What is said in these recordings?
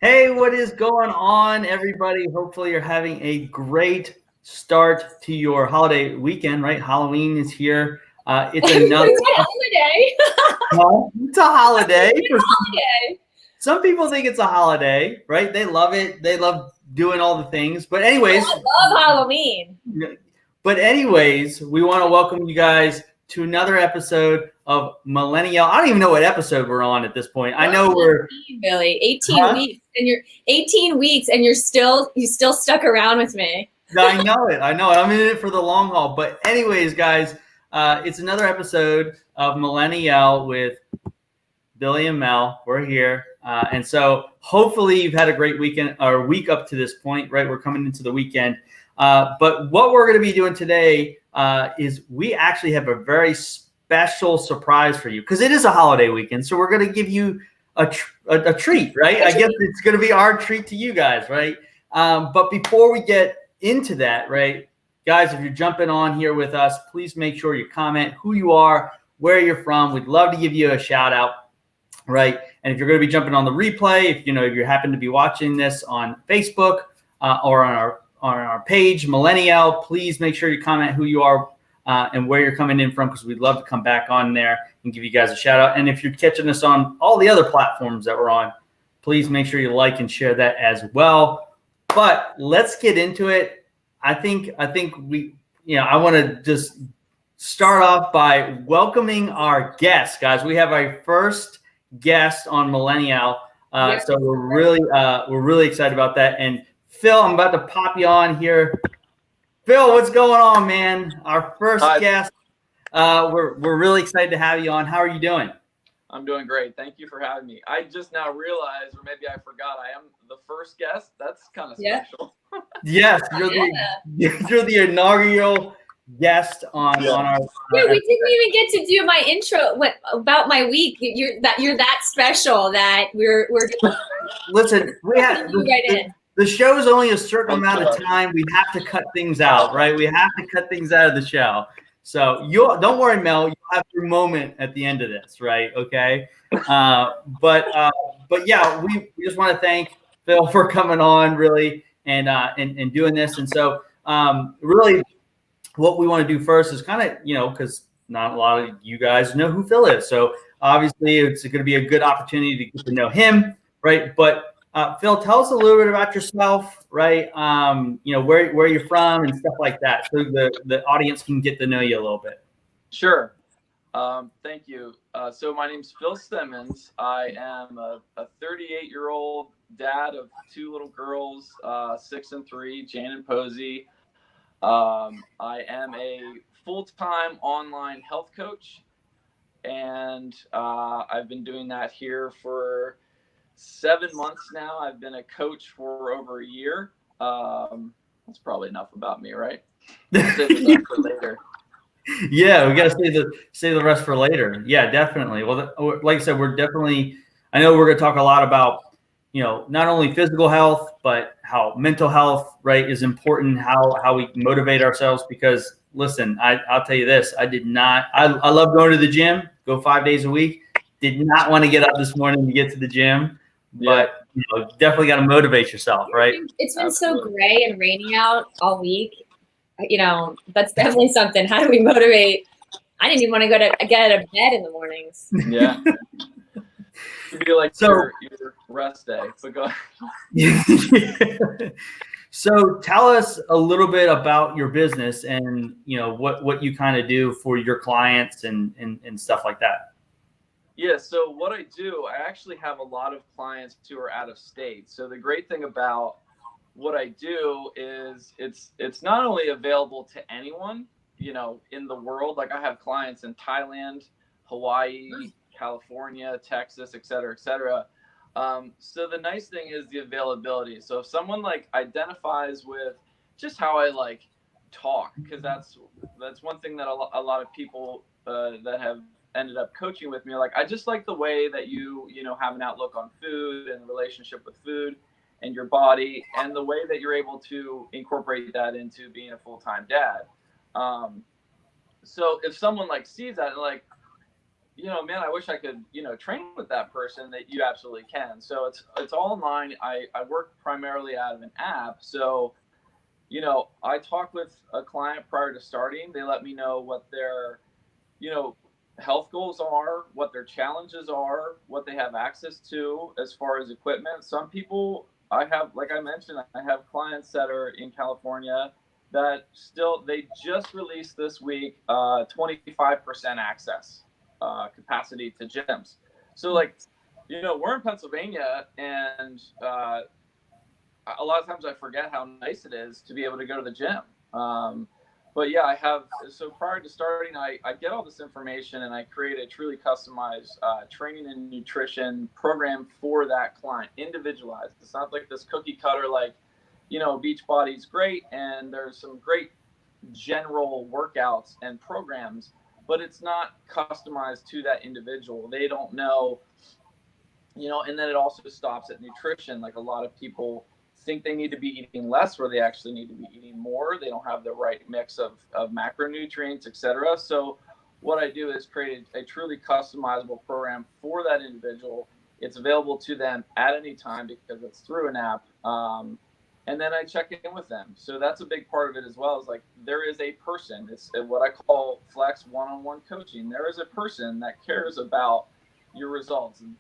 Hey, what is going on, everybody? Hopefully, you're having a great start to your holiday weekend, right? Halloween is here. It's another holiday. It's a holiday. Holiday. Some people think it's a holiday, right? They love it. They love doing all the things. But anyways, I love Halloween. we want to welcome you guys to another episode of MillenniYell. I don't even know what episode we're on at this point. I know we're 18, Billy. 18 weeks, and you're 18 weeks, and you still stuck around with me. I know it. I'm in it for the long haul. But anyways, guys, it's another episode of MillenniYell with Billy and Mel. We're here. And so hopefully you've had a great weekend or week up to this point, right? We're coming into the weekend. But what we're going to be doing today is we actually have a very special surprise for you because it is a holiday weekend. So we're going to give you a treat, right? I guess it's going to be our treat to you guys, right? But before we get into that, right, guys, if you're jumping on here with us, please make sure you comment who you are, where you're from. We'd love to give you a shout out, right? And if you're going to be jumping on the replay, if you happen to be watching this on Facebook or on our page, MillenniYell, please make sure you comment who you are and where you're coming in from, because we'd love to come back on there and give you guys a shout out. And if you're catching us on all the other platforms that we're on, please make sure you like and share that as well. But let's get into it. I think I want to just start off by welcoming our guests, guys. We have our first guest on MillenniYell. So we're really excited about that. And Phil, I'm about to pop you on here. Phil, what's going on, man? Our first guest. We're really excited to have you on. How are you doing? I'm doing great. Thank you for having me. I just now realized, or maybe I forgot, I am the first guest. That's kind of special. Yes, you're the inaugural guest on our. Yeah, we didn't even get to do my intro. What about my week? You're that special that we're. Listen, we have the show is only a certain amount of time. We have to cut things out, right? We have to cut things out of the show. So don't worry, Mel. You'll have your moment at the end of this, right? Okay. But yeah, we just want to thank Phil for coming on, really, and doing this. And so really, what we want to do first is kind of, because not a lot of you guys know who Phil is. So obviously, it's going to be a good opportunity to get to know him, right? But Phil, tell us a little bit about yourself, right? Where you're from and stuff like that, so the audience can get to know you a little bit. Sure. Thank you. So my name's Phil Simmons. I am a 38-year-old dad of two little girls, 6 and 3, Jane and Posey. I am a full-time online health coach, and I've been doing that here for 7 months now. I've been a coach for over a year. That's probably enough about me, right? Save the rest for later. Yeah, we got to save the rest for later. Yeah, definitely. Well, like I said, I know we're going to talk a lot about, not only physical health, but how mental health, right, is important, how we motivate ourselves. Because listen, I'll tell you this, I love going to the gym, go 5 days a week. Did not want to get up this morning to get to the gym. But definitely got to motivate yourself, right? It's been so gray and rainy out all week. That's definitely something. How do we motivate? I didn't even want to get out of bed in the mornings. Yeah. It'd be like your rest day. But go ahead. So tell us a little bit about your business and what you kind of do for your clients and stuff like that. Yeah, so what I do, I actually have a lot of clients who are out of state. So the great thing about what I do is it's not only available to anyone, in the world. Like I have clients in Thailand, Hawaii, California, Texas, et cetera, et cetera. So the nice thing is the availability. So if someone identifies with just how I talk, because that's one thing that a lot of people that have ended up coaching with me are I just like the way that you have an outlook on food and the relationship with food and your body, and the way that you're able to incorporate that into being a full-time dad. So if someone sees that and man, I wish I could, train with that person, that you absolutely can. So it's all online. I work primarily out of an app. So, I talk with a client prior to starting. They let me know what their, health goals are, what their challenges are, what they have access to as far as equipment. Some people I have, like I mentioned, I have clients that are in California that they just released this week 25% access capacity to gyms. So like, we're in Pennsylvania, and a lot of times I forget how nice it is to be able to go to the gym. But yeah, so prior to starting, I get all this information and I create a truly customized training and nutrition program for that client, individualized. It's not like this cookie cutter, like, Beachbody's great and there's some great general workouts and programs, but it's not customized to that individual. They don't know, and then it also stops at nutrition. Like, a lot of people think they need to be eating less where they actually need to be eating more. They don't have the right mix of macronutrients, etc. So what I do is create a truly customizable program for that individual. It's available to them at any time because it's through an app. And then I check in with them. So that's a big part of it as well, is like, there is a person. It's what I call flex one-on-one coaching. There is a person that cares about your results. And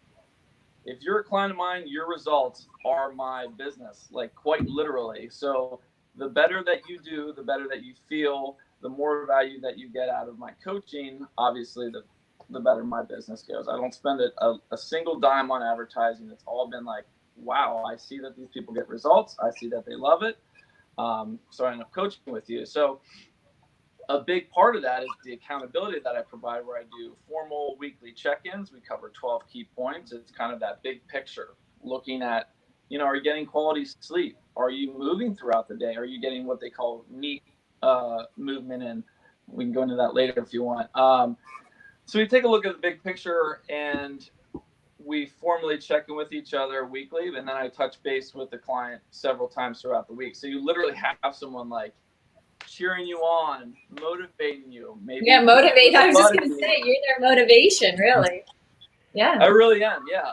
if you're a client of mine, your results are my business, like, quite literally. So the better that you do, the better that you feel, the more value that you get out of my coaching, obviously the better my business goes. I don't spend a single dime on advertising. It's all been like, wow, I see that these people get results. I see that they love it. So I end up coaching with you. So a big part of that is the accountability that I provide, where I do formal weekly check-ins. We cover 12 key points. It's kind of that big picture, looking at, are you getting quality sleep? Are you moving throughout the day? Are you getting what they call NEAT movement? And we can go into that later if you want. So we take a look at the big picture, and we formally check in with each other weekly. And then I touch base with the client several times throughout the week. So you literally have someone like cheering you on, motivating you. Maybe motivate. I was just gonna say, you're their motivation, really. Yeah, I really am. Yeah.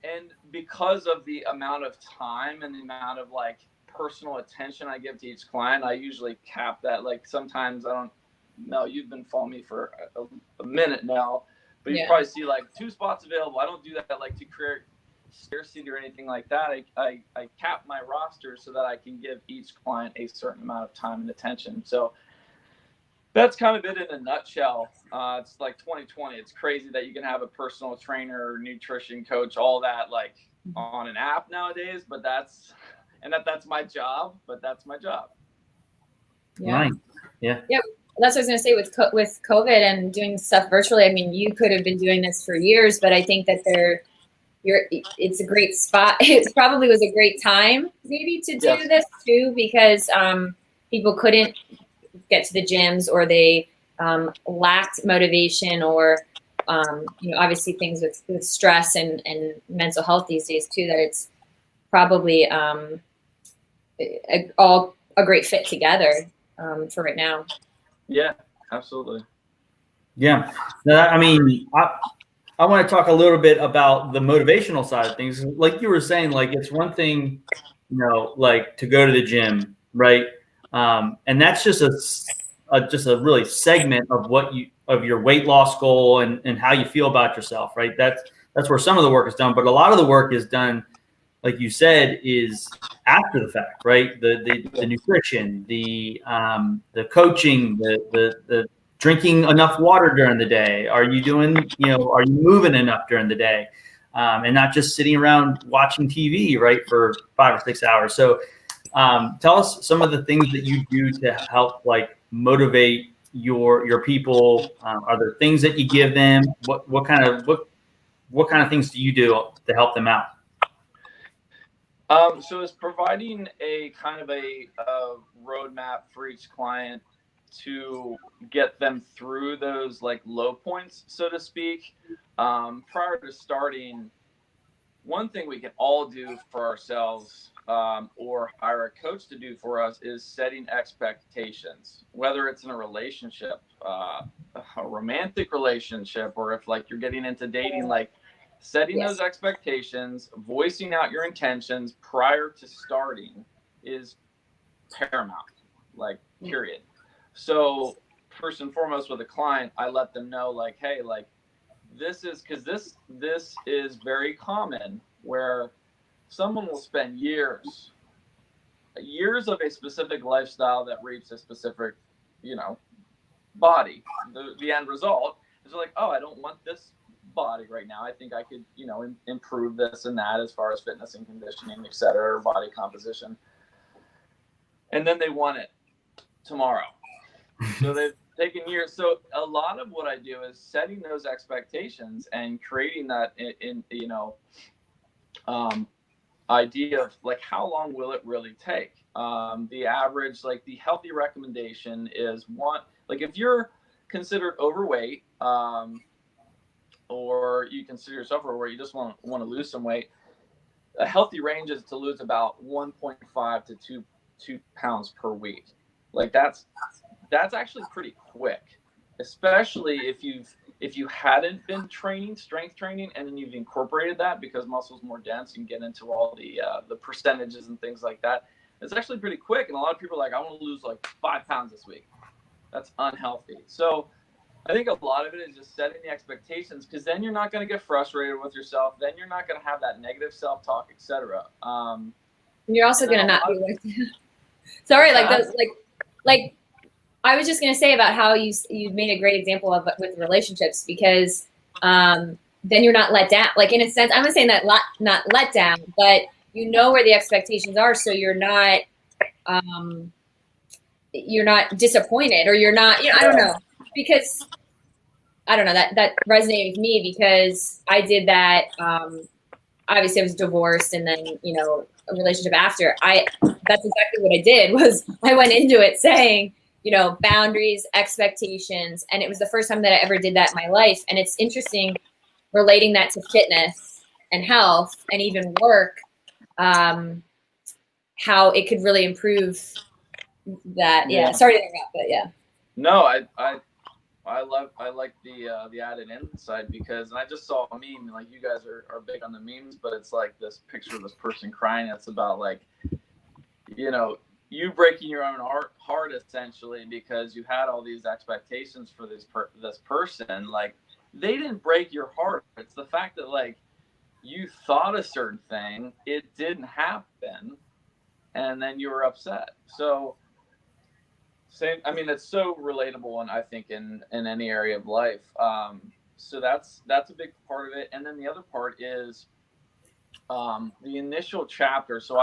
And because of the amount of time and the amount of like personal attention I give to each client, I usually cap that. Like, sometimes I don't know, you've been following me for a minute now, but you probably see like 2 spots available. I don't do that like to create scarcity or anything like that. I cap my roster so that I can give each client a certain amount of time and attention. So that's kind of it in a nutshell. It's like 2020. It's crazy that you can have a personal trainer, nutrition coach, all that, like, on an app nowadays. But that's my job. But that's my job. Yeah. Right. Yeah. Yeah. That's what I was going to say with COVID and doing stuff virtually. I mean, you could have been doing this for years, but I think that it's a great spot. It probably was a great time maybe to do this too, because people couldn't get to the gyms, or they lacked motivation, or obviously things with stress and mental health these days too, that it's probably all a great fit together for right now. Yeah, absolutely. Yeah. I mean, I want to talk a little bit about the motivational side of things. Like you were saying, like, it's one thing, like, to go to the gym, right? And that's just a really segment of your weight loss goal and how you feel about yourself, right? That's where some of the work is done, but a lot of the work is done, like you said, is after the fact, right? The nutrition, the coaching, the drinking enough water during the day. Are you moving enough during the day? And not just sitting around watching TV, right, for 5 or 6 hours. So tell us some of the things that you do to help, like, motivate your people. Are there things that you give them? What kind of things do you do to help them out? So it's providing a kind of a roadmap for each client to get them through those, like, low points, so to speak. Prior to starting, one thing we can all do for ourselves, or hire a coach to do for us, is setting expectations, whether it's in a relationship, a romantic relationship, or if like you're getting into dating, like setting those expectations, voicing out your intentions prior to starting is paramount, like period. So first and foremost with a client, I let them know like, hey, like this is, because this is very common where someone will spend years of a specific lifestyle that reaches a specific, body. The end result is like, oh, I don't want this body right now. I think I could, improve this and that as far as fitness and conditioning, et cetera, or body composition. And then they want it tomorrow. So they've taken years. So a lot of what I do is setting those expectations and creating that idea of like, how long will it really take? The average, like the healthy recommendation is like if you're considered overweight, or you consider yourself overweight, you just want to lose some weight, a healthy range is to lose about 1.5 to 2 pounds per week. Like that's actually pretty quick, especially if you hadn't been strength training, and then you've incorporated that because muscle's more dense. You can get into all the percentages and things like that. It's actually pretty quick. And a lot of people are like, I want to lose like 5 pounds this week. That's unhealthy. So I think a lot of it is just setting the expectations, because then you're not going to get frustrated with yourself. Then you're not going to have that negative self-talk, etc. You're also going to not be like, sorry, like those, like I was just going to say about how you made a great example of with relationships, because then you're not let down. Like in a sense, I'm not saying that not let down, but you know where the expectations are, so you're not disappointed, or you're not, I don't know, because I don't know, that resonated with me because I did that. Obviously I was divorced, and then, a relationship after. That's exactly what I did. Was I went into it saying, boundaries, expectations. And it was the first time that I ever did that in my life. And it's interesting relating that to fitness and health and even work, how it could really improve that. Yeah. Sorry to interrupt, but yeah. No, I like the added insight, because I just saw a meme, like you guys are big on the memes, but it's like this picture of this person crying. It's about like, you breaking your own heart essentially, because you had all these expectations for this person. Like, they didn't break your heart. It's the fact that like you thought a certain thing, it didn't happen, and then you were upset. So same. I mean, it's so relatable, and I think in any area of life. So that's a big part of it. And then the other part is the initial chapter. So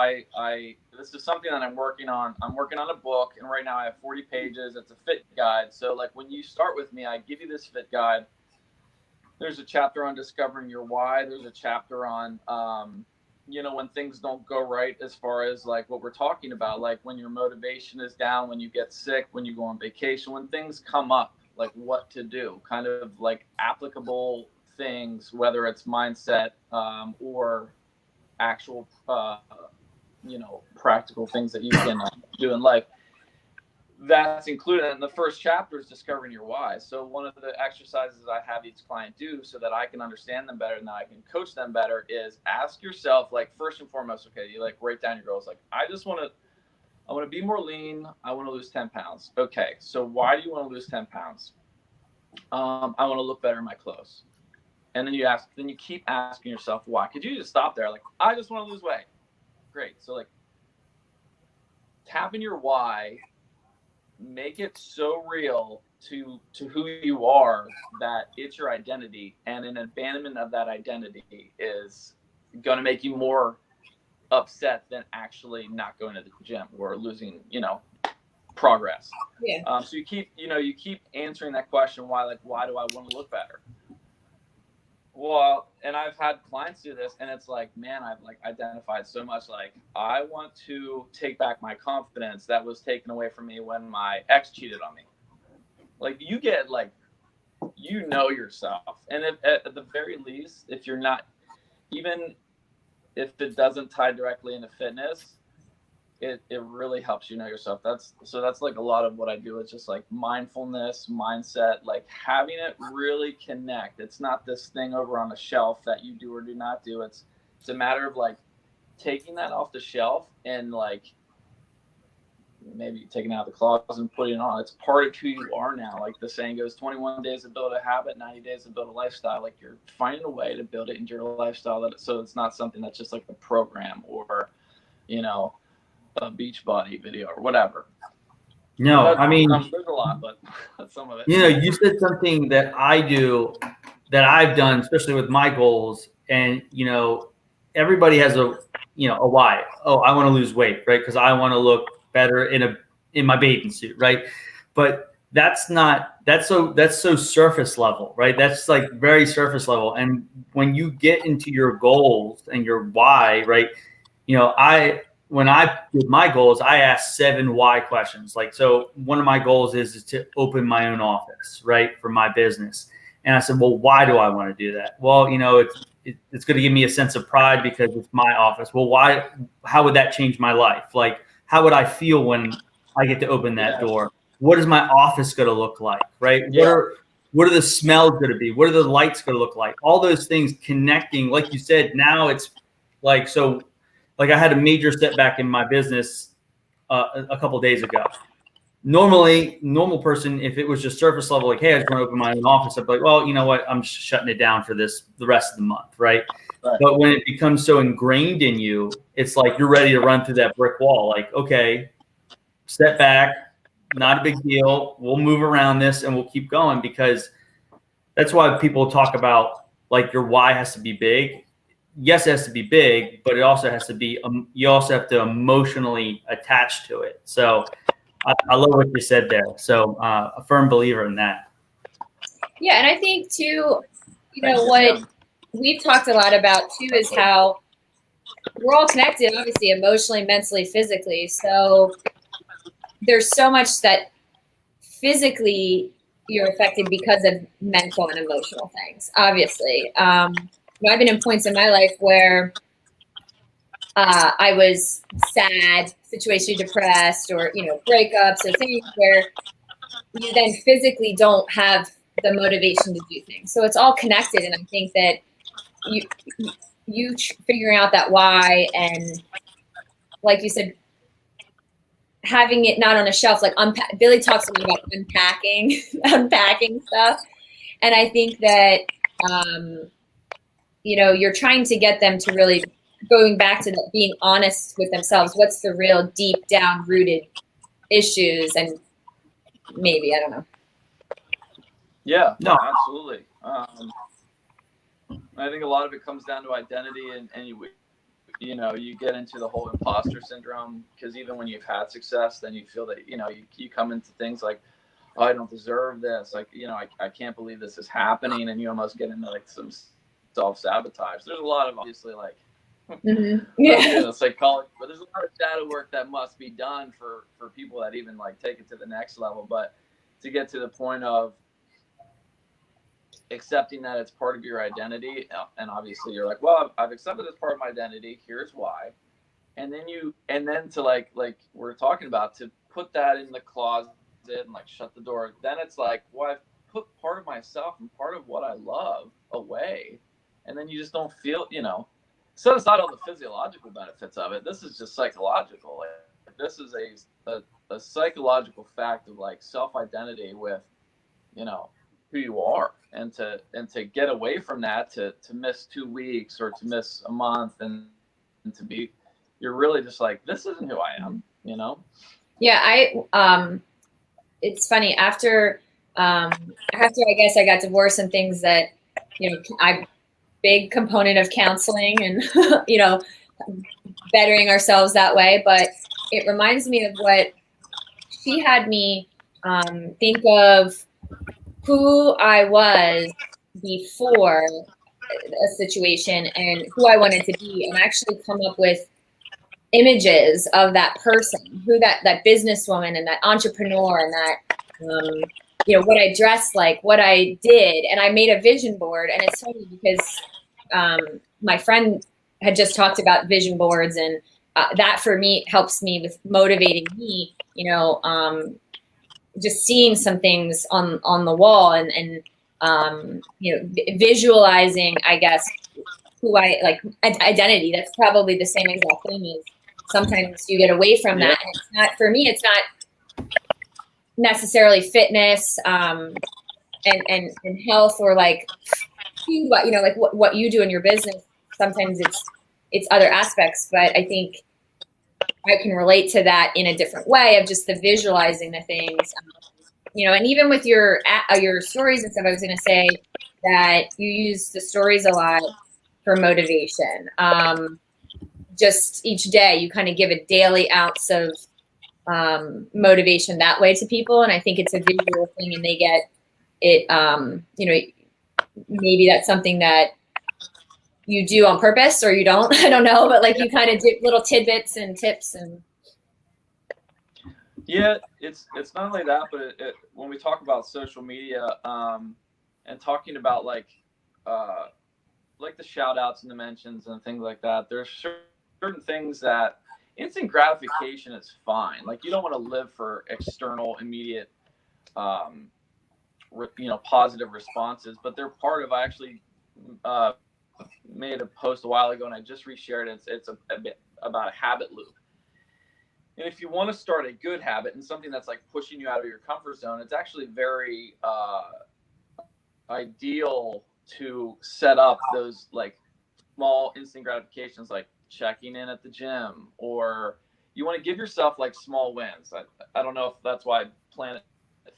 this is something that I'm working on. I'm working on a book, and right now I have 40 pages. It's a fit guide. So like when you start with me, I give you this fit guide. There's a chapter on discovering your why. There's a chapter on, when things don't go right, as far as like what we're talking about, like when your motivation is down, when you get sick, when you go on vacation, when things come up, like what to do, kind of like applicable things, whether it's mindset or actual, practical things that you can do in life. That's included in the first chapter is discovering your why. So one of the exercises I have each client do so that I can understand them better and that I can coach them better is ask yourself, like, first and foremost, okay, you like write down your goals. Like, I want to be more lean. I want to lose 10 pounds. Okay. So why do you want to lose 10 pounds? I want to look better in my clothes. And then you keep asking yourself why. Could you just stop there? Like, I just want to lose weight. Great. So like tap in your why. Make it so real to who you are that it's your identity, and an abandonment of that identity is going to make you more upset than actually not going to the gym or losing, progress. Yeah. So you keep answering that question, why do I want to look better? Well, and I've had clients do this, and it's like, man, I've like identified so much. Like, I want to take back my confidence that was taken away from me when my ex cheated on me. Like, you get like, yourself, and if, at the very least, if you're not, even if it doesn't tie directly into fitness, it really helps you know yourself. That's like a lot of what I do. It's just like mindfulness, mindset, like having it really connect. It's not this thing over on the shelf that you do or do not do. It's a matter of like taking that off the shelf and like maybe taking it out of the closet and putting it on. It's part of who you are now. Like the saying goes, 21 days to build a habit, 90 days to build a lifestyle. Like you're finding a way to build it into your lifestyle so it's not something that's just like a program or, you know, a Beachbody video or whatever. No, I mean, there's a lot, but that's some of it. You know, you said something that I do, that I've done, especially with my goals. And, you know, everybody has a why. Oh, I want to lose weight, right? Because I want to look better in my bathing suit, right? But that's so surface level, right? That's like very surface level. And when you get into your goals and your why, right? You know, when I did my goals, I asked 7 why questions. Like, so one of my goals is to open my own office, right, for my business. And I said, well, why do I want to do that? Well, you know, it's going to give me a sense of pride because it's my office. Well, how would that change my life? Like, how would I feel when I get to open that door? What is my office going to look like, right? Yeah. What are the smells going to be? What are the lights going to look like? All those things connecting, like you said, now it's like, so like I had a major setback in my business a couple of days ago. Normally, normal person, if it was just surface level, like, hey, I just want to open my own office, I'd be like, well, you know what? I'm shutting it down for the rest of the month, right? But when it becomes so ingrained in you, it's like you're ready to run through that brick wall. Like, okay, step back, not a big deal. We'll move around this and we'll keep going, because that's why people talk about like your why has to be big. Yes, it has to be big, but it also has to be, you also have to emotionally attach to it. So I love what you said there. So a firm believer in that. Yeah. And I think too, you know, what we've talked a lot about too is how we're all connected, obviously, emotionally, mentally, physically. So there's so much that physically you're affected because of mental and emotional things, obviously. I've been in points in my life where I was sad, situationally depressed, or, you know, breakups or things where you then physically don't have the motivation to do things. So it's all connected. And I think that you figuring out that why, and like you said, having it not on a shelf, like Billy talks a lot about unpacking stuff. And I think that, you know, you're trying to get them to really going back to being honest with themselves. What's the real deep down rooted issues? And maybe, I don't know. Yeah, no, absolutely. I think a lot of it comes down to identity, and you know, you get into the whole imposter syndrome, because even when you've had success, then you feel that, you know, you come into things like, oh, I don't deserve this. Like, you know, I can't believe this is happening. And you almost get into like some self-sabotage. There's a lot of, obviously, like, psychology, but there's a lot of shadow work that must be done for people that even like take it to the next level. But to get to the point of accepting that it's part of your identity, and obviously you're like, well, I've accepted this part of my identity, here's why. And then to like we're talking about, to put that in the closet and like shut the door, then it's like, well, I've put part of myself and part of what I love away. And then you just don't feel, you know, set aside all the physiological benefits of it. This is just psychological. Like, this is a psychological fact of like self-identity with, you know, who you are, and to get away from that, to miss 2 weeks or to miss a month, and to be, you're really just like, this isn't who I am, you know? Yeah. It's funny, after I guess I got divorced and things, that, you know, big component of counseling and, you know, bettering ourselves that way. But it reminds me of what she had me think of who I was before a situation and who I wanted to be, and actually come up with images of that person, who that businesswoman and that entrepreneur and that, you know, what I dressed like, what I did. And I made a vision board. And it's funny because my friend had just talked about vision boards, and that for me helps me with motivating me, just seeing some things on the wall and visualizing, I guess, who I like, identity. That's probably the same exact thing. Is sometimes you get away from that, and it's not, for me, it's not necessarily fitness and health, or like food, but like what you do in your business. Sometimes it's other aspects, but I think I can relate to that in a different way of just the visualizing the things, and even with your stories and stuff. I was going to say that you use the stories a lot for motivation. Just each day you kind of give a daily ounce of motivation that way to people, and I think it's a visual thing, and they get it. Maybe that's something that you do on purpose, or you don't. I don't know, but like you kind of do little tidbits and tips and. Yeah, it's not only that, but when we talk about social media and talking about like the shout outs and the mentions and things like that, there's certain things that instant gratification is fine. Like, you don't want to live for external, immediate, positive responses, but they're part of. I actually made a post a while ago, and I just reshared it. It's a bit about a habit loop. And if you want to start a good habit and something that's like pushing you out of your comfort zone, it's actually very ideal to set up those like small instant gratifications, like checking in at the gym, or you want to give yourself like small wins. I don't know if that's why Planet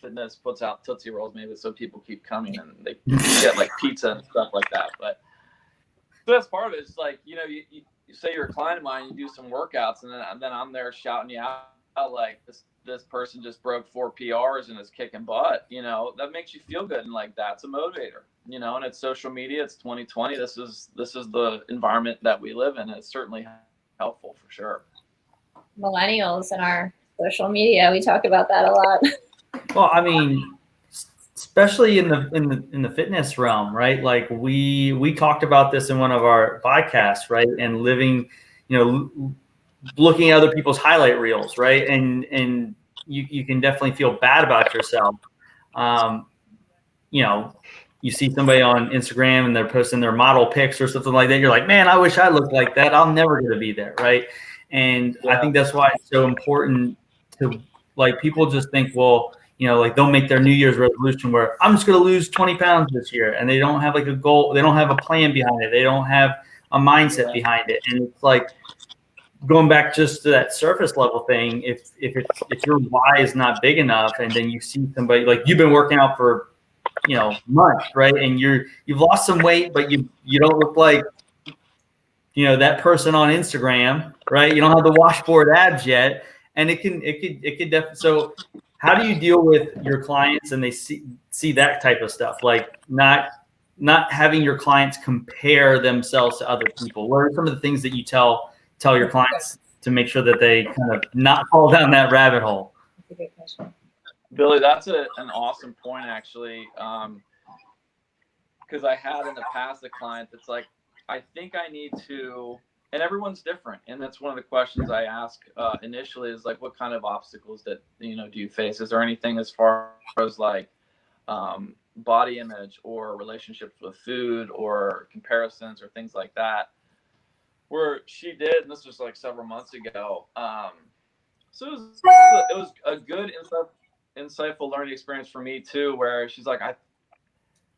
Fitness puts out Tootsie Rolls, maybe so people keep coming and they get like pizza and stuff like that. But so that's part of it. It's like, you say you're a client of mine, you do some workouts, and then I'm there shouting you out like this person just broke 4 PRs and is kicking butt. That makes you feel good, and like that's a motivator. And it's social media. It's 2020. This is the environment that we live in. It's certainly helpful for sure. Millennials and our social media, we talk about that a lot. Well, I mean, especially in the fitness realm, right? Like we talked about this in one of our podcasts, right? And living, looking at other people's highlight reels, right? And you can definitely feel bad about yourself. You see somebody on Instagram and they're posting their model pics or something like that. You're like, man, I wish I looked like that. I'm never going to be there, right? And I think that's why it's so important to, like, people just think, well, like they'll make their New Year's resolution where I'm just going to lose 20 pounds this year, and they don't have like a goal. They don't have a plan behind it. They don't have a mindset behind it. And it's like going back just to that surface level thing. If your why is not big enough, and then you see somebody like you've been working out for months, right? And you've lost some weight, but you don't look like that person on Instagram, right? You don't have the washboard abs yet, and it could definitely. So how do you deal with your clients and they see that type of stuff, like not having your clients compare themselves to other people? What are some of the things that you tell your clients to make sure that they kind of not fall down that rabbit hole? That's a good question. Billy, that's an awesome point, actually, because I had in the past a client that's like, I think I need to, and everyone's different, and that's one of the questions I ask initially is like, what kind of obstacles that do you face? Is there anything as far as like body image or relationships with food or comparisons or things like that? Where she did, and this was like several months ago. So it was a good insightful learning experience for me too, where she's like,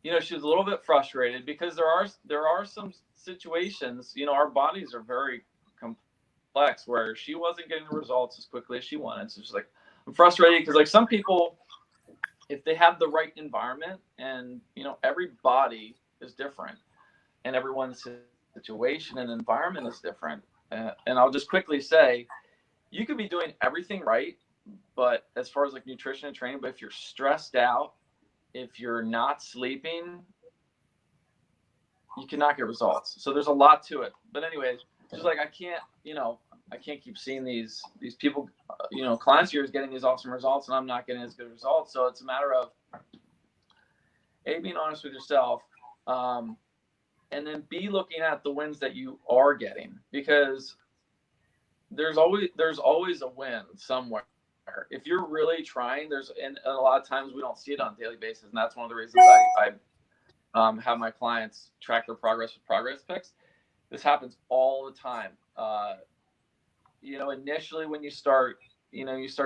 she was a little bit frustrated because there are some situations, our bodies are very complex, where she wasn't getting the results as quickly as she wanted. So she's like, I'm frustrated because like some people, if they have the right environment, and every body is different, and everyone's situation and environment is different. And I'll just quickly say, you could be doing everything right, but as far as like nutrition and training, but if you're stressed out, if you're not sleeping, you cannot get results. So there's a lot to it. But anyways, just like I can't keep seeing these people, clients here is getting these awesome results, and I'm not getting as good results. So it's a matter of being honest with yourself, and then B, looking at the wins that you are getting, because there's always a win somewhere. If you're really trying, and a lot of times we don't see it on a daily basis, and that's one of the reasons I have my clients track their progress with progress pics. This happens all the time. Initially when you start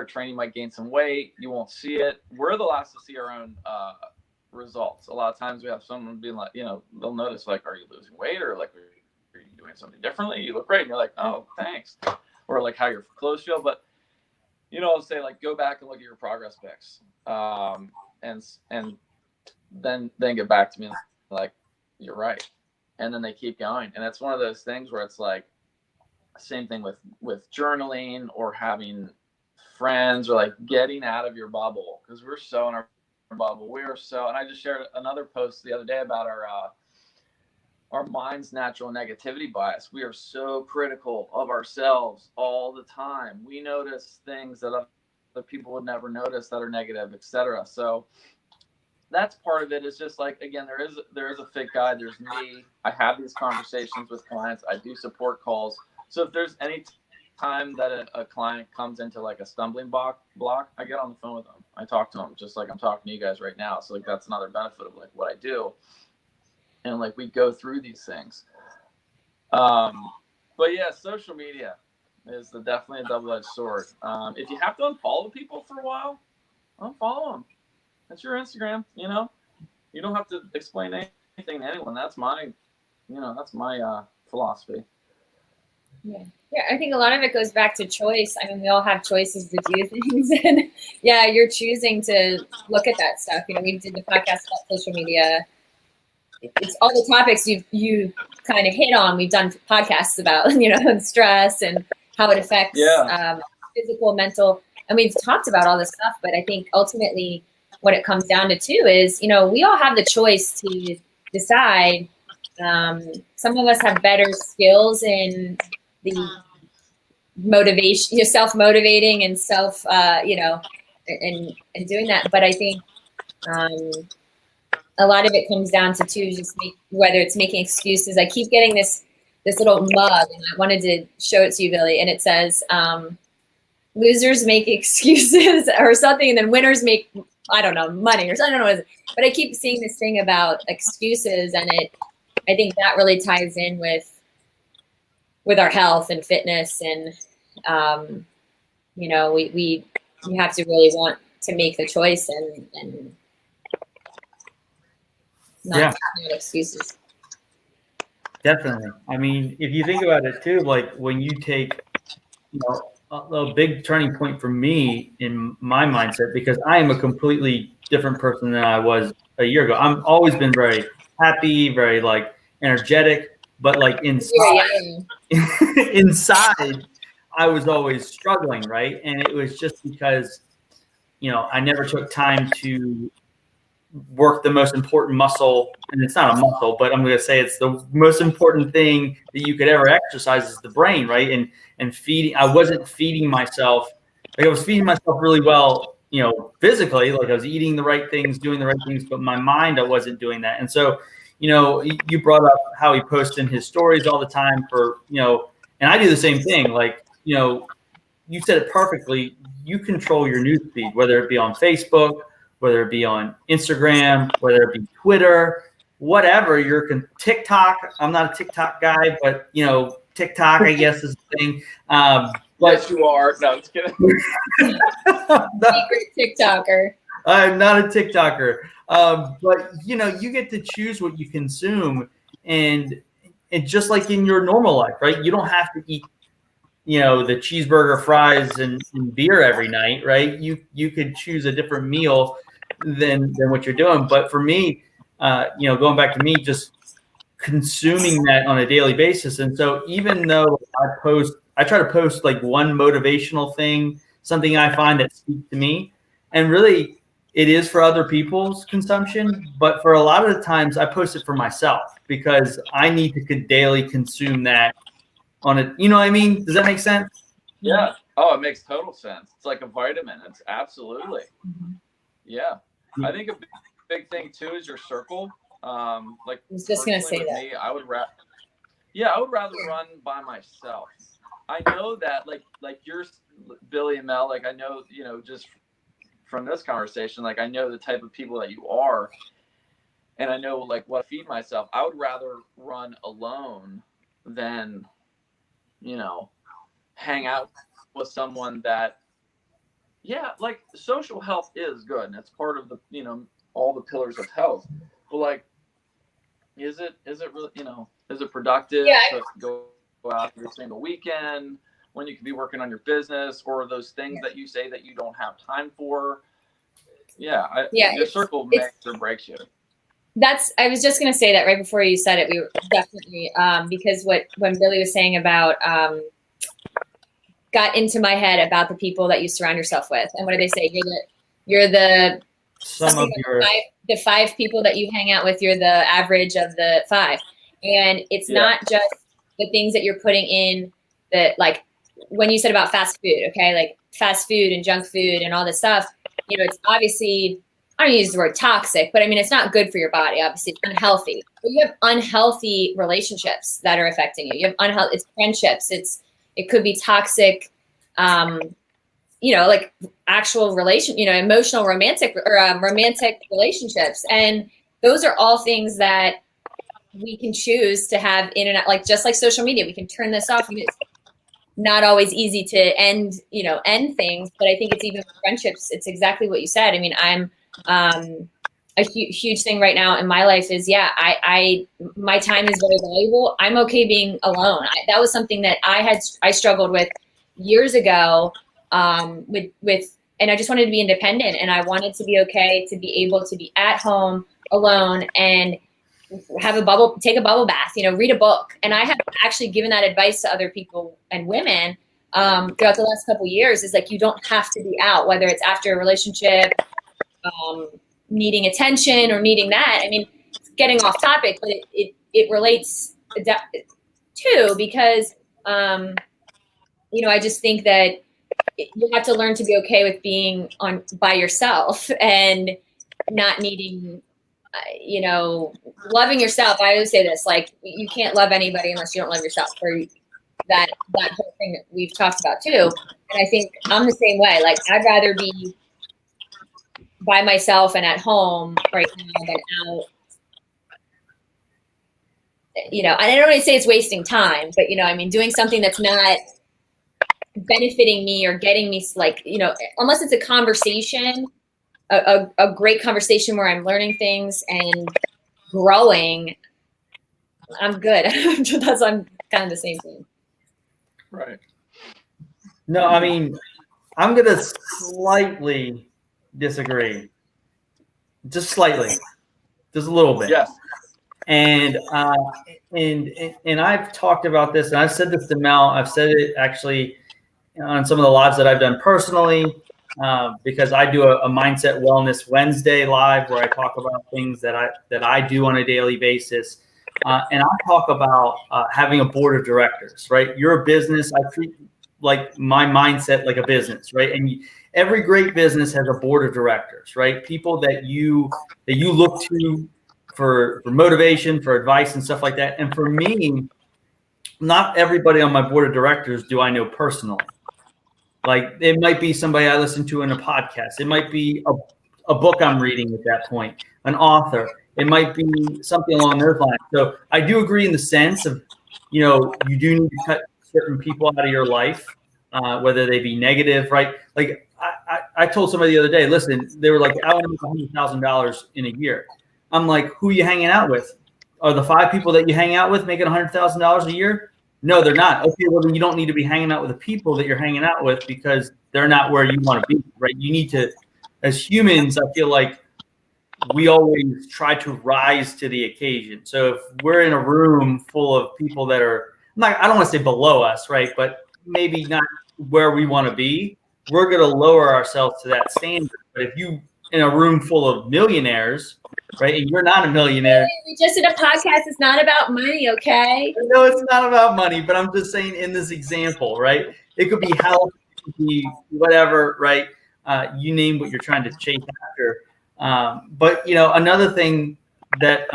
training, you might gain some weight. You won't see it. We're the last to see our own results. A lot of times we have someone being like, they'll notice like, are you losing weight, or like, are you doing something differently? You look great. And you're like, oh, thanks. Or like how your clothes feel. But, I'll say like, go back and look at your progress pics. And then get back to me like, you're right. And then they keep going. And it's one of those things where it's like, same thing with journaling or having friends, or like getting out of your bubble, because we're so in our bubble. And I just shared another post the other day about our mind's natural negativity bias. We are so critical of ourselves all the time. We notice things that other people would never notice that are negative, etc. So that's part of it. Is just like, again, there is a fit guide. There's me. I have these conversations with clients. I do support calls. So if there's any time that a client comes into like a stumbling block, I get on the phone with them. I talk to them just like I'm talking to you guys right now. So like, that's another benefit of like what I do. And like, we go through these things. But yeah, social media is definitely a double-edged sword. If you have to unfollow people for a while, unfollow them. That's your Instagram, You don't have to explain anything to anyone. That's my philosophy. Yeah, I think a lot of it goes back to choice. I mean, we all have choices to do things, and yeah, you're choosing to look at that stuff. We did the podcast about social media. It's all the topics you kind of hit on. We've done podcasts about, and stress and how it affects physical, mental, and we've talked about all this stuff. But I think ultimately, what it comes down to too is, we all have the choice to decide. Some of us have better skills in the motivation, self-motivating and self, and doing that. But I think a lot of it comes down to whether it's making excuses. I keep getting this little mug, and I wanted to show it to you, Billy. And it says, losers make excuses or something, and then winners make, I don't know, money or something. I don't know what it is. But I keep seeing this thing about excuses, and I think that really ties in with our health and fitness, and we have to really want to make the choice and not excuses. Definitely. I mean, if you think about it too, like when you take, a big turning point for me in my mindset, because I am a completely different person than I was a year ago. I've always been very happy, very like energetic, but like inside, I was always struggling, right? And it was just because, I never took time to work the most important muscle, and it's not a muscle, but I'm going to say it's the most important thing that you could ever exercise is the brain, right? And feeding, I wasn't feeding myself. Like I was feeding myself really well, physically, like I was eating the right things, doing the right things, but my mind, I wasn't doing that. And so, you brought up how he posts in his stories all the time for, and I do the same thing. Like, you said it perfectly. You control your news feed, whether it be on Facebook, whether it be on Instagram, whether it be Twitter, whatever. TikTok. I'm not a TikTok guy, but TikTok, I guess, is the thing. Yes, you are. No, it's kidding. Secret TikToker. I'm not a TikToker. But you get to choose what you consume, and just like in your normal life, right? You don't have to eat, the cheeseburger, fries, and beer every night, right? You could choose a different meal than what you're doing. But for me, going back to me, just consuming that on a daily basis. And so even though I try to post like one motivational thing, something I find that speaks to me, and really it is for other people's consumption. But for a lot of the times I post it for myself because I need to daily consume that on it. You know what I mean? Does that make sense? Yeah. Oh, it makes total sense. It's like a vitamin. It's absolutely. Yeah. I think a big thing too is your circle. Like I was just gonna say that. I would rather run by myself. I know that like you're Billy and Mel, like I know, you know, just from this conversation, like I know the type of people that you are, and I know like what I feed myself. I would rather run alone than, you know, hang out with someone that, yeah, like social health is good and it's part of the, you know, all the pillars of health. But like, is it really, you know, is it productive to go out every single weekend when you could be working on your business, or those things that you say that you don't have time for? Your circle makes or breaks you. I was just going to say that right before you said it. We were definitely, because when Billy was saying about, got into my head about the people that you surround yourself with. And what do they say? You're the five people that you hang out with. You're the average of the five. And it's not just the things that you're putting in that, like when you said about fast food, okay, like fast food and junk food and all this stuff, you know, it's obviously, I don't use the word toxic, but I mean, it's not good for your body. Obviously, it's unhealthy. But you have unhealthy relationships that are affecting you. You have unhealthy, it's friendships. It could be toxic, you know, like actual emotional, romantic relationships. And those are all things that we can choose to have in and out, like just like social media, we can turn this off. And it's not always easy to end things, but I think it's even friendships. It's exactly what you said. I mean, I'm a huge thing right now in my life is, my time is very valuable. I'm okay being alone. That was something that I struggled with years ago, and I just wanted to be independent, and I wanted to be okay to be able to be at home alone and take a bubble bath, you know, read a book. And I have actually given that advice to other people and women throughout the last couple of years, is like, you don't have to be out, whether it's after a relationship, needing attention or needing that. I mean, it's getting off topic, but it relates too, because, you know, I just think that you have to learn to be okay with being by yourself and not needing, you know, loving yourself. I always say this, like, you can't love anybody unless you don't love yourself, for that whole thing that we've talked about too. And I think I'm the same way. Like, I'd rather be by myself and at home right now than out. You know, I don't want to say it's wasting time, but, you know, I mean, doing something that's not benefiting me or getting me, like, you know, unless it's a conversation, a great conversation where I'm learning things and growing, I'm good. I'm kind of the same thing. Right. No, I mean, I'm going to slightly disagree. Just slightly. Just a little bit. Yes. And I've talked about this, and I've said this to Mel. I've said it actually on some of the lives that I've done personally, because I do a Mindset Wellness Wednesday live where I talk about things that I do on a daily basis. And I talk about having a board of directors, right? You're a business. I treat like my mindset like a business, right? And every great business has a board of directors, right? People that you look to for motivation, for advice and stuff like that. And for me, not everybody on my board of directors do I know personally. Like, it might be somebody I listen to in a podcast. It might be a book I'm reading at that point, an author. It might be something along those lines. So I do agree in the sense of, you know, you do need to cut certain people out of your life, whether they be negative, right? Like I told somebody the other day, listen, they were like, I want to make $100,000 in a year. I'm like, who are you hanging out with? Are the 5 people that you hang out with making $100,000 a year? No, they're not. Okay, well, then you don't need to be hanging out with the people that you're hanging out with because they're not where you want to be, right? You need to, as humans, I feel like we always try to rise to the occasion. So if we're in a room full of people that are, I don't want to say below us, right? But maybe not where we want to be, we're going to lower ourselves to that standard. But if you in a room full of millionaires, right, and you're not a millionaire. We just did a podcast. It's not about money, okay? No, it's not about money, but I'm just saying in this example, right? It could be health, it could be whatever, right? You name what you're trying to chase after. But, you know, another thing that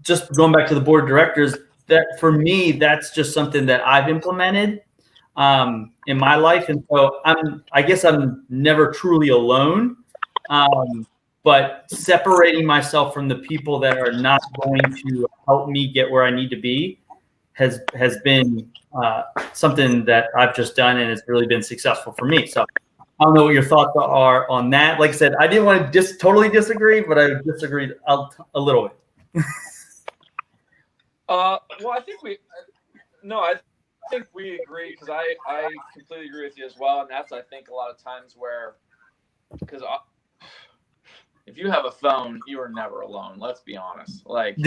just going back to the board of directors, that for me, that's just something that I've implemented in my life. And so I guess I'm never truly alone. But separating myself from the people that are not going to help me get where I need to be has been something that I've just done, and it's really been successful for me. So I don't know what your thoughts are on that. Like I said, I didn't want to totally disagree, but I disagreed a little bit. Well, I think I think we agree, because I completely agree with you as well. And that's, I think, a lot of times where, because if you have a phone, you are never alone. Let's be honest. Like,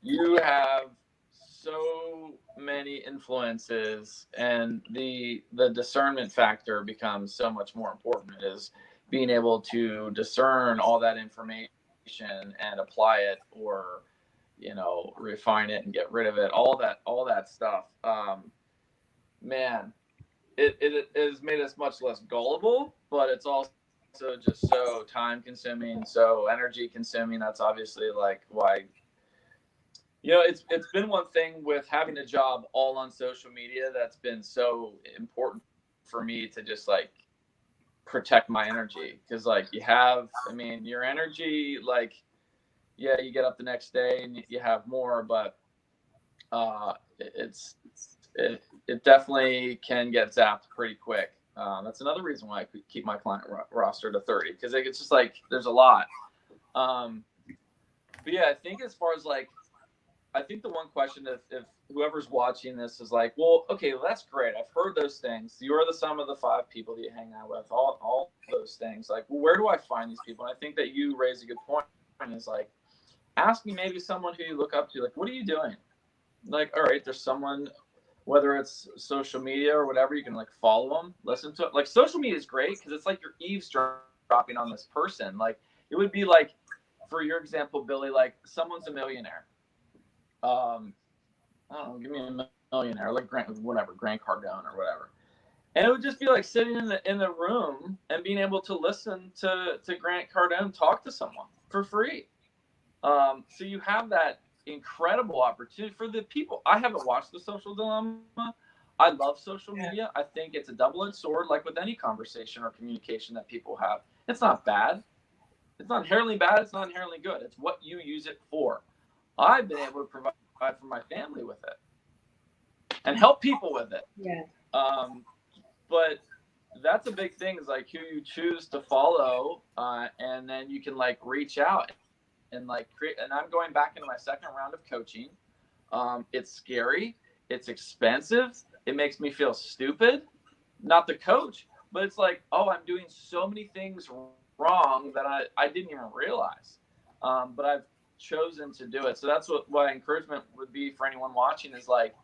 you have so many influences, and the discernment factor becomes so much more important. It is being able to discern all that information and apply it, or refine it and get rid of it, all that stuff. Man, it has made us much less gullible, but it's also just so time consuming, so energy consuming. That's obviously like why, it's been one thing with having a job all on social media that's been so important for me to just like protect my energy. Because like your energy, like, yeah, you get up the next day and you have more, but it definitely can get zapped pretty quick. That's another reason why I could keep my client roster to 30, because it's just like there's a lot. But yeah, I think as far as like, I think the one question, if whoever's watching this is like, well, okay, well, that's great. I've heard those things. You are the sum of the 5 people that you hang out with, all those things. Like, well, where do I find these people? And I think that you raise a good point. Is like, ask me maybe someone who you look up to. Like, what are you doing? Like, all right, there's someone, whether it's social media or whatever, you can like follow them, listen to it. Like, social media is great because it's like you're eavesdropping on this person. Like, it would be like, for your example, Billy, like someone's a millionaire. I don't know, give me a millionaire, like Grant Cardone or whatever. And it would just be like sitting in the room and being able to listen to Grant Cardone talk to someone for free. So you have that incredible opportunity for the people. I haven't watched The Social Dilemma. I love social media. I think it's a double-edged sword, like with any conversation or communication that people have. It's not bad. It's not inherently bad. It's not inherently good. It's what you use it for. I've been able to provide for my family with it and help people with it. Yeah. But that's a big thing, is like who you choose to follow, and then you can like reach out and like create. And I'm going back into my second round of coaching. It's scary. It's expensive. It makes me feel stupid. Not the coach, but it's like, oh, I'm doing so many things wrong that I didn't even realize. But I've chosen to do it. So that's what my encouragement would be for anyone watching, is like,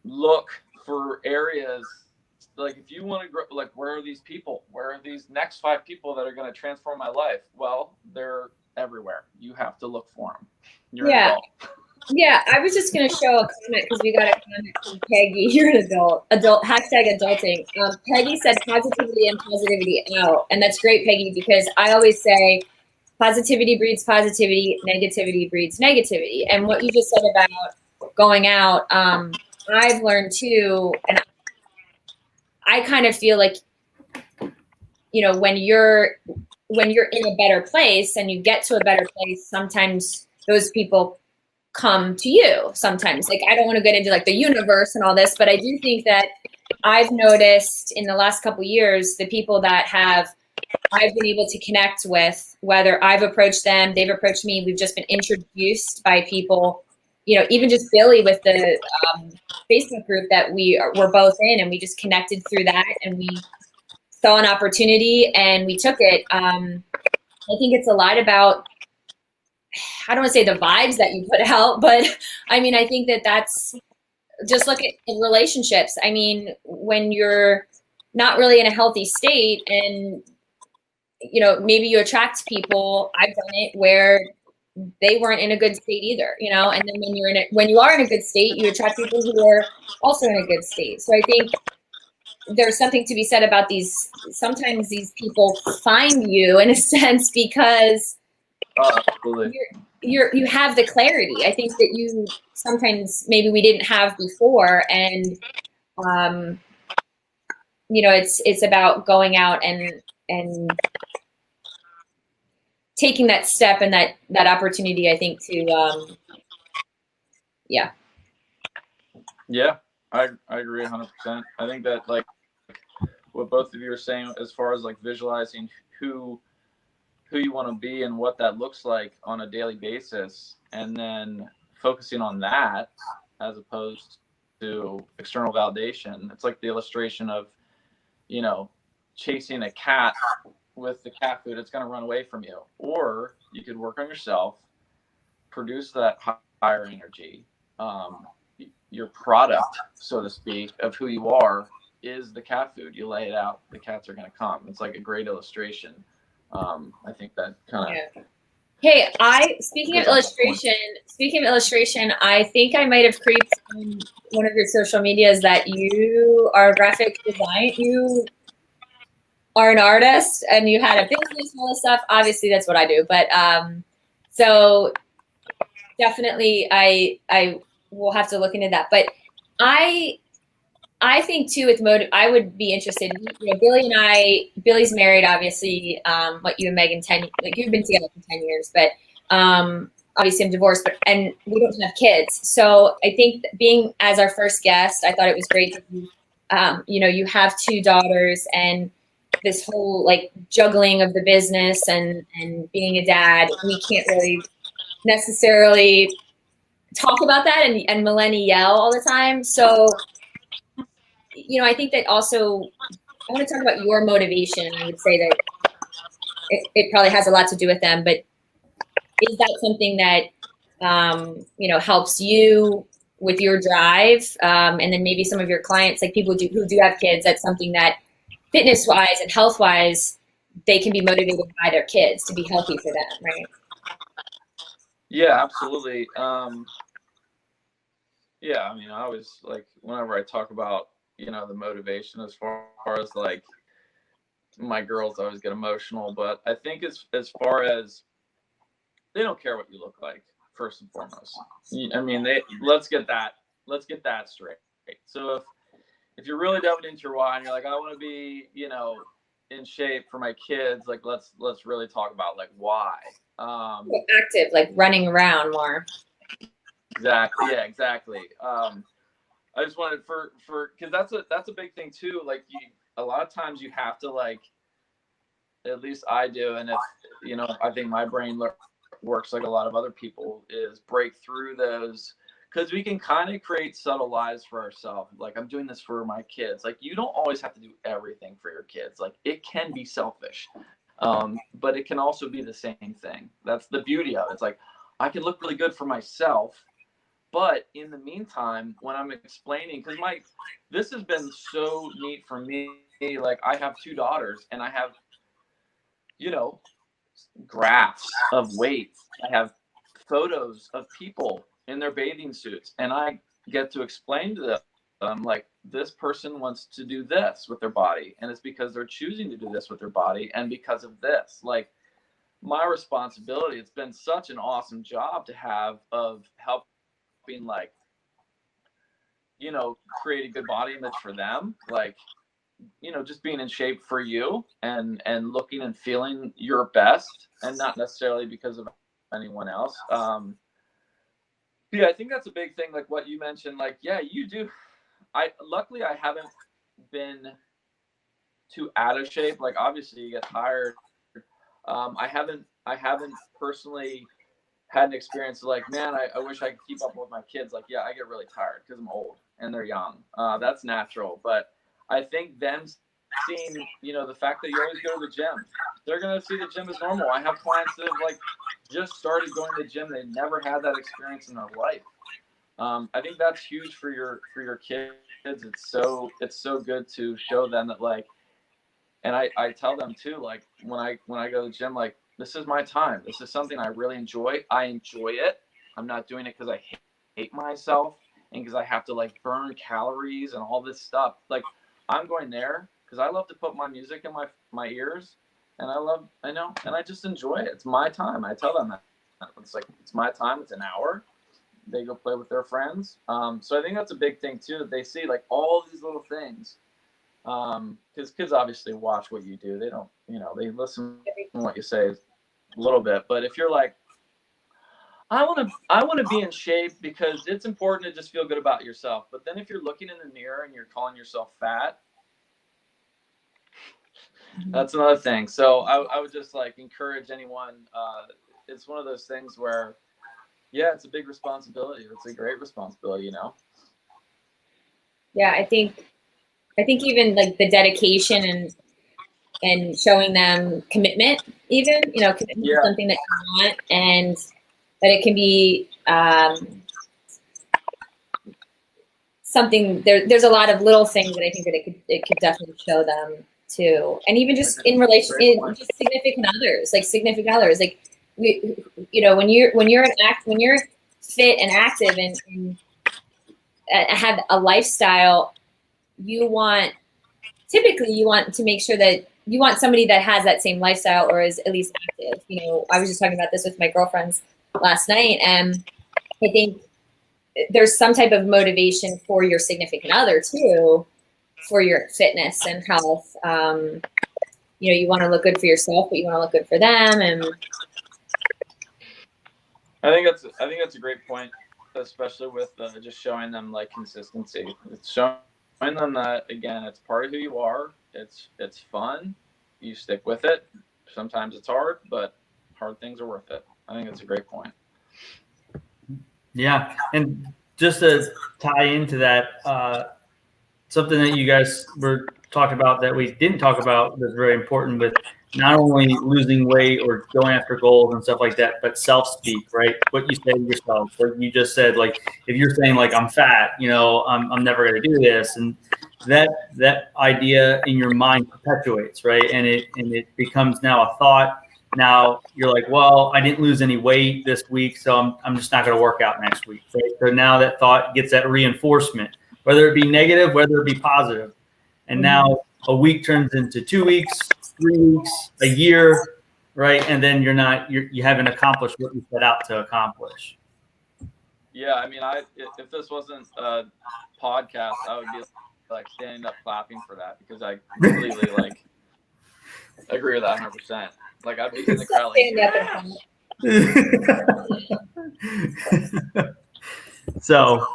look for areas. Like, if you want to grow, like, where are these people? Where are these next 5 people that are going to transform my life? Well, they're everywhere. You have to look for them. You're an adult. Yeah, I was just going to show a comment because we got a comment from Peggy. You're an adult, hashtag adulting. Peggy said positivity and positivity out. And that's great, Peggy, because I always say positivity breeds positivity, negativity breeds negativity. And what you just said about going out, I've learned too, and I kind of feel like, when you're in a better place and you get to a better place, sometimes those people come to you. Sometimes, like, I don't want to get into like the universe and all this, but I do think that I've noticed in the last couple of years, the people that I've been able to connect with, whether I've approached them, they've approached me, we've just been introduced by people, even just Billy with the Facebook group that we're both in, and we just connected through that, and we saw an opportunity and we took it. I think it's a lot about, I don't want to say the vibes that you put out, but I mean, I think that's just look at relationships. I mean, when you're not really in a healthy state and, maybe you attract people, I've done it where they weren't in a good state either, and then when you are in a good state, you attract people who are also in a good state. So I think there's something to be said about sometimes these people find you in a sense because Absolutely. You have the clarity. I think that you sometimes maybe we didn't have before, and it's about going out and taking that step and that opportunity. I think to yeah. Yeah, I agree 100%. I think that like what both of you are saying as far as like visualizing who you want to be and what that looks like on a daily basis, and then focusing on that as opposed to external validation. It's like the illustration of, chasing a cat with the cat food. It's going to run away from you. Or you could work on yourself, produce that higher energy. Your product, so to speak, of who you are is the cat food. You lay it out, the cats are going to come. It's like a great illustration. I think that kind of. Hey, speaking of illustration, I think I might have creeped on one of your social medias that you are a graphic design. You are an artist and you had a business and all this stuff. Obviously, that's what I do. But so definitely, I will have to look into that. But I think too with motive, I would be interested. Billy's married, obviously. What you and Megan, you've been together for 10 years, but obviously I'm divorced, and we don't have kids. So I think being as our first guest, I thought it was great that you have 2 daughters, and this whole like juggling of the business and being a dad, we can't really necessarily talk about that and MillenniYell all the time. So I think that also I want to talk about your motivation. I would say that it probably has a lot to do with them, but is that something that helps you with your drive, and then maybe some of your clients, like people who do have kids, that's something that fitness wise and health wise they can be motivated by their kids to be healthy for them, right? Yeah, absolutely. Yeah, I mean, I always like whenever I talk about the motivation as far as like my girls always get emotional, but I think as far as they don't care what you look like first and foremost. I mean, let's get that straight. So if you're really delving into your why and you're like, I want to be in shape for my kids, like let's really talk about like why. Active, like running around more. Exactly. Yeah, exactly. I just wanted for because that's a big thing too. Like a lot of times you have to like, at least I do, and if I think my brain works like a lot of other people, is break through those, because we can kind of create subtle lies for ourselves. Like, I'm doing this for my kids. Like, you don't always have to do everything for your kids. Like, it can be selfish, but it can also be the same thing. That's the beauty of it. It's like, I can look really good for myself, but in the meantime, when I'm explaining, because this has been so neat for me. Like, I have 2 daughters, and I have, graphs of weights. I have photos of people in their bathing suits, and I get to explain to them, like, this person wants to do this with their body, and it's because they're choosing to do this with their body, and because of this. Like, my responsibility, it's been such an awesome job to have of helping, like, create a good body image for them, like, just being in shape for you and looking and feeling your best, and not necessarily because of anyone else. Yeah, I think that's a big thing. Like what you mentioned, like, yeah, you do. Luckily I haven't been too out of shape. Like, obviously you get tired. I haven't personally had an experience of like, man, I wish I could keep up with my kids. Like, yeah, I get really tired because I'm old and they're young. That's natural. But I think them seeing, the fact that you always go to the gym, they're going to see the gym as normal. I have clients that have like just started going to the gym. They never had that experience in their life. I think that's huge for your kids. It's so good to show them that, like, and I tell them too, like, when I go to the gym, like, this is my time. This is something I really enjoy. I enjoy it. I'm not doing it because I hate myself and because I have to like burn calories and all this stuff. Like, I'm going there because I love to put my music in my ears and I just enjoy it. It's my time. I tell them that. It's like, it's my time. It's an hour. They go play with their friends. So I think that's a big thing too, that they see like all these little things. Because kids obviously watch what you do. They don't, they listen to what you say a little bit. But if you're like, I want to be in shape because it's important to just feel good about yourself. But then if you're looking in the mirror and you're calling yourself fat, that's another thing. So I would just like encourage anyone. It's one of those things where, yeah, it's a big responsibility. It's a great responsibility, Yeah, I think even like the dedication and showing them commitment, even, commitment to something that you want, and that it can be something. There's a lot of little things that I think that it could definitely show them too, and even just in relation, just significant others, like when you're fit and active and have a lifestyle, you want to make sure that you want somebody that has that same lifestyle or is at least active. I was just talking about this with my girlfriends last night, and I think there's some type of motivation for your significant other too, for your fitness and health. You want to look good for yourself, but you want to look good for them. And I think that's a great point, especially with just showing them like consistency. It's showing them that, again, it's part of who you are. It's fun. You stick with it. Sometimes it's hard, but hard things are worth it. I think that's a great point. Yeah, and just to tie into that, something that you guys were talking about that we didn't talk about that's very important with not only losing weight or going after goals and stuff like that, but self-speak, right? What you say to yourself. What you just said, like if you're saying like I'm fat, I'm never going to do this, and that idea in your mind perpetuates, right? And it becomes now a thought. Now you're like, well, I didn't lose any weight this week, so I'm just not going to work out next week. Right? So now that thought gets that reinforcement, whether it be negative, whether it be positive. And now a week turns into 2 weeks, 3 weeks, a year, right? And then you haven't accomplished what you set out to accomplish. Yeah, I mean, if this wasn't a podcast, I would be like standing up clapping for that, because I completely like agree with that 100%. Like I'd be in the crowd like. So,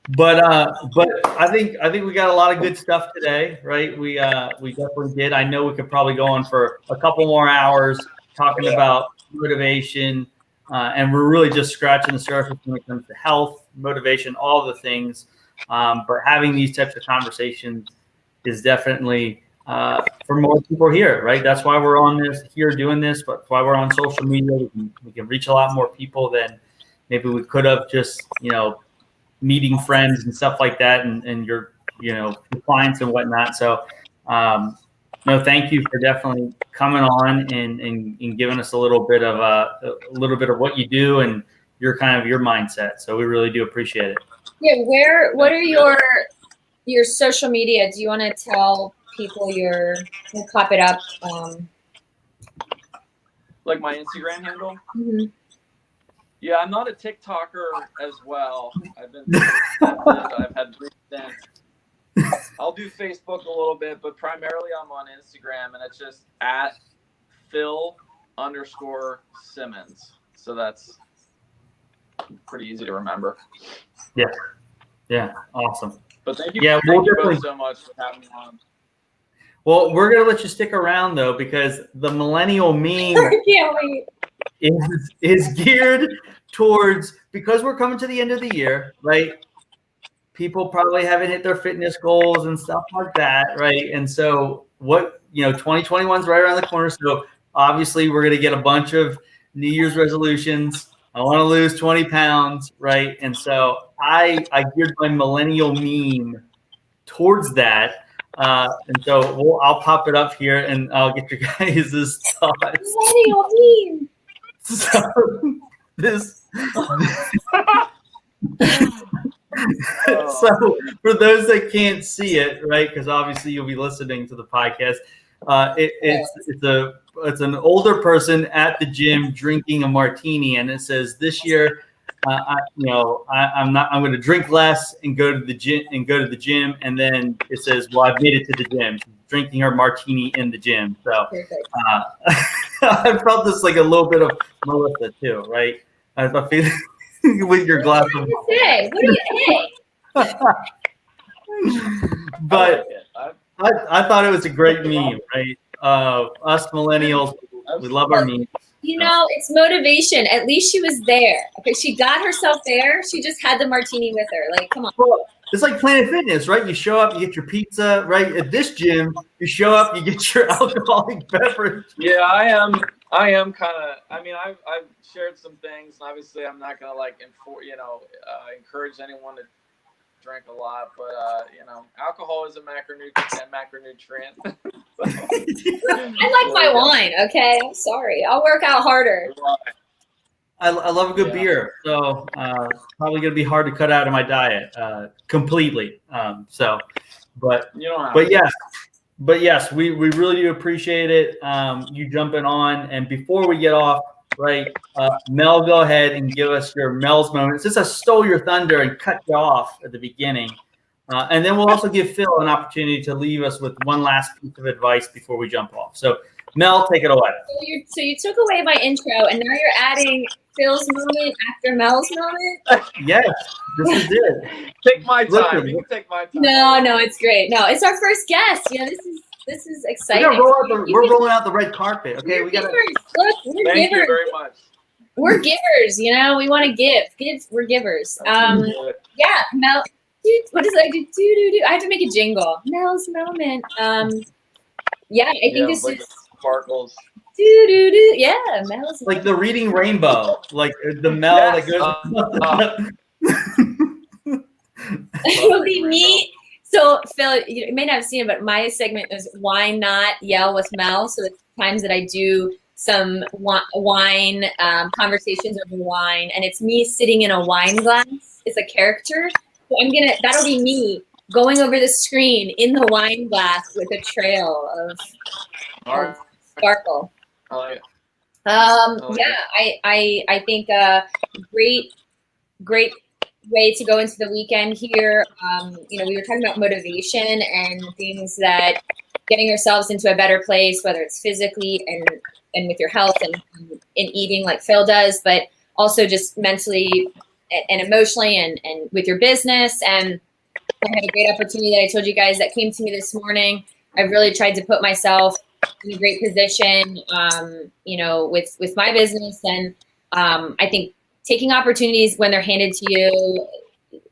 but I think we got a lot of good stuff today, right? We definitely did. I know we could probably go on for a couple more hours talking about motivation, and we're really just scratching the surface when it comes to health, motivation, all the things. But having these types of conversations is definitely for more people here, right? That's why we're on this here doing this, but why we're on social media. We can reach a lot more people than maybe we could have just, meeting friends and stuff like that, and your, clients and whatnot. So, thank you for definitely coming on and giving us a little bit of what you do and your mindset. So we really do appreciate it. Yeah. What are your social media? Do you want to tell people we'll clap it up? Like my Instagram handle? Mm-hmm. Yeah, I'm not a TikToker as well. I've had recent. I'll do Facebook a little bit, but primarily I'm on Instagram, and it's just at Phil_Simmons. So that's pretty easy to remember. Yeah, awesome. But thank you both so much for having me on. Well, we're gonna let you stick around though, because the millennial meme I can't wait. is geared towards, because we're coming to the end of the year, right? People probably haven't hit their fitness goals and stuff like that, right? And so 2021 is right around the corner. So obviously we're going to get a bunch of New Year's resolutions. I want to lose 20 pounds, right? And so I geared my millennial meme towards that. And so I'll pop it up here and I'll get your guys' thoughts. Millennial meme. So so for those that can't see it, right, because obviously you'll be listening to the podcast, it's an older person at the gym drinking a martini, and it says, "This year, I'm going to drink less and go to the gym." And then it says, "Well, I've made it to the gym." She's drinking her martini in the gym. So I felt this like a little bit of Melissa too, right? I feel with your glass of. What do you say? But I thought it was a great meme, right? Us millennials, we love our memes. It's motivation. At least she was there. Okay, she got herself there. She just had the martini with her. Like, come on. Well, it's like Planet Fitness, right? You show up, you get your pizza, right? At this gym, you show up, you get your alcoholic beverage. Yeah, I am kind of. I mean, I've shared some things. And obviously, I'm not gonna encourage anyone to drink a lot, but alcohol is a macronutrient. I like my wine. Okay, I'm sorry. I'll work out harder. I love a good beer, so probably gonna be hard to cut out of my diet completely. But yes, we really do appreciate it. You jumping on, and before we get off, right, Mel, go ahead and give us your Mel's moment. Since I stole your thunder and cut you off at the beginning, and then we'll also give Phil an opportunity to leave us with one last piece of advice before we jump off. So, Mel, take it away. So you took away my intro, and now you're adding Phil's moment after Mel's moment? Yes, this is it. Take my time. You can take my time. No, it's great. No, it's our first guest. This is exciting. We're rolling out the red carpet. Okay, we got to. Look, we're Thank givers. you very much. We're givers. We want to give. We're givers. Yeah, Mel. What does I do? Do. I have to make a jingle. Mel's moment. Yeah, I think this like is sparkles. Do. Yeah, Mel's like the reading rainbow, like the Mel that goes. It'll be me. So Phil, you may not have seen it, but my segment is "Why Not Yell with Mel." So it's times that I do some wine conversations over wine, and it's me sitting in a wine glass. It's a character. So that'll be me going over the screen in the wine glass with a trail of sparkle. I like it. I think great way to go into the weekend here. We were talking about motivation and things that getting yourselves into a better place, whether it's physically and with your health and in eating like Phil does, but also just mentally and emotionally and with your business. And I had a great opportunity that I told you guys that came to me this morning. I've really tried to put myself in a great position, with my business. And I think taking opportunities when they're handed to you,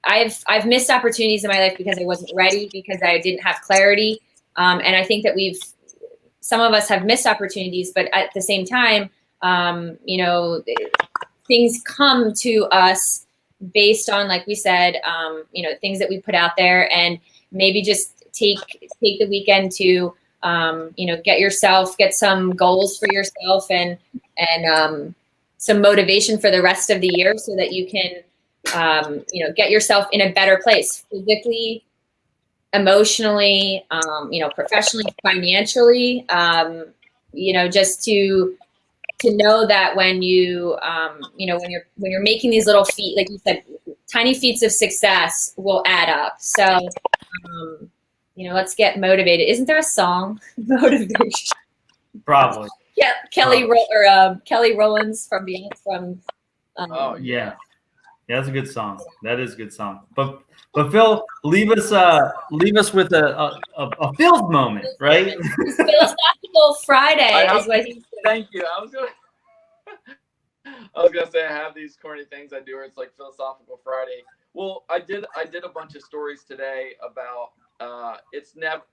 I've missed opportunities in my life because I wasn't ready, because I didn't have clarity. And I think that some of us have missed opportunities, but at the same time, things come to us based on, like we said, things that we put out there, and maybe just take the weekend to, get some goals for yourself and some motivation for the rest of the year so that you can, get yourself in a better place physically, emotionally, professionally, financially, just to know that when you, when you're making these little feet, like you said, tiny feats of success will add up. So, let's get motivated. Isn't there a song? Motivation. Probably. Yeah, Kelly Rowlands from Beyonce. Yeah, that's a good song. That is a good song. But Phil, leave us with a Phil's moment, right? Philosophical Friday is what he said. Thank you. I was gonna say I have these corny things I do where it's like Philosophical Friday. Well, I did a bunch of stories today about it's never.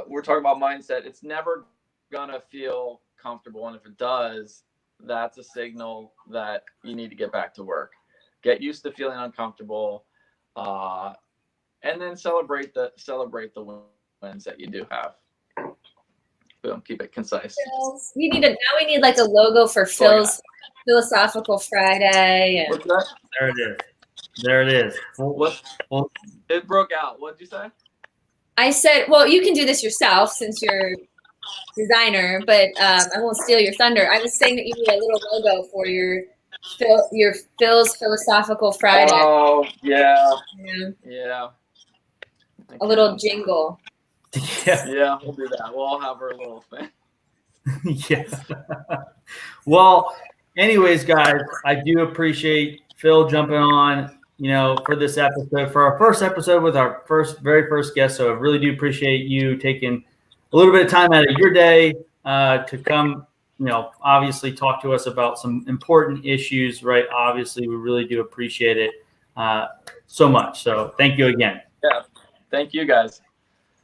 We're talking about mindset. It's never gonna feel comfortable, and if it does, that's a signal that you need to get back to work. Get used to feeling uncomfortable, and then celebrate the wins that you do have. Boom, keep it concise. We need like a logo for Phil's Philosophical Friday. What's that? There it is. Well, it broke out. What did you say? I said, well, you can do this yourself since you're designer, but I won't steal your thunder. I was saying that you need a little logo for your Phil's Philosophical Friday. Oh, yeah. Yeah. Yeah. A little jingle. Yeah, we'll do that. We'll all have our little thing. Yeah. Well, anyways, guys, I do appreciate Phil jumping on, for this episode, for our first episode with our very first guest. So I really do appreciate you taking a little bit of time out of your day to come, obviously talk to us about some important issues, right? Obviously, we really do appreciate it so much. So thank you again. Yeah. Thank you, guys.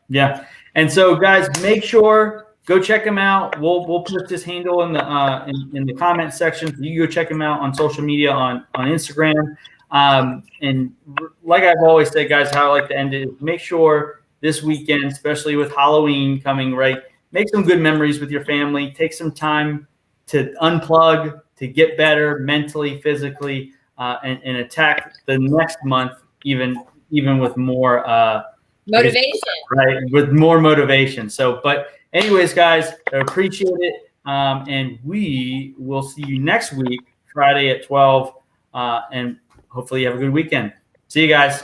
Yeah. And so, guys, make sure go check him out. We'll put this handle in the comment section. You can go check him out on social media on Instagram. And like I've always said, guys, how I like to end it is make sure this weekend, especially with Halloween coming, right, make some good memories with your family. Take some time to unplug, to get better mentally, physically, and attack the next month even with more motivation. Right, with more motivation. So, but anyways, guys, I appreciate it. And we will see you next week, Friday at 12. And hopefully you have a good weekend. See you guys.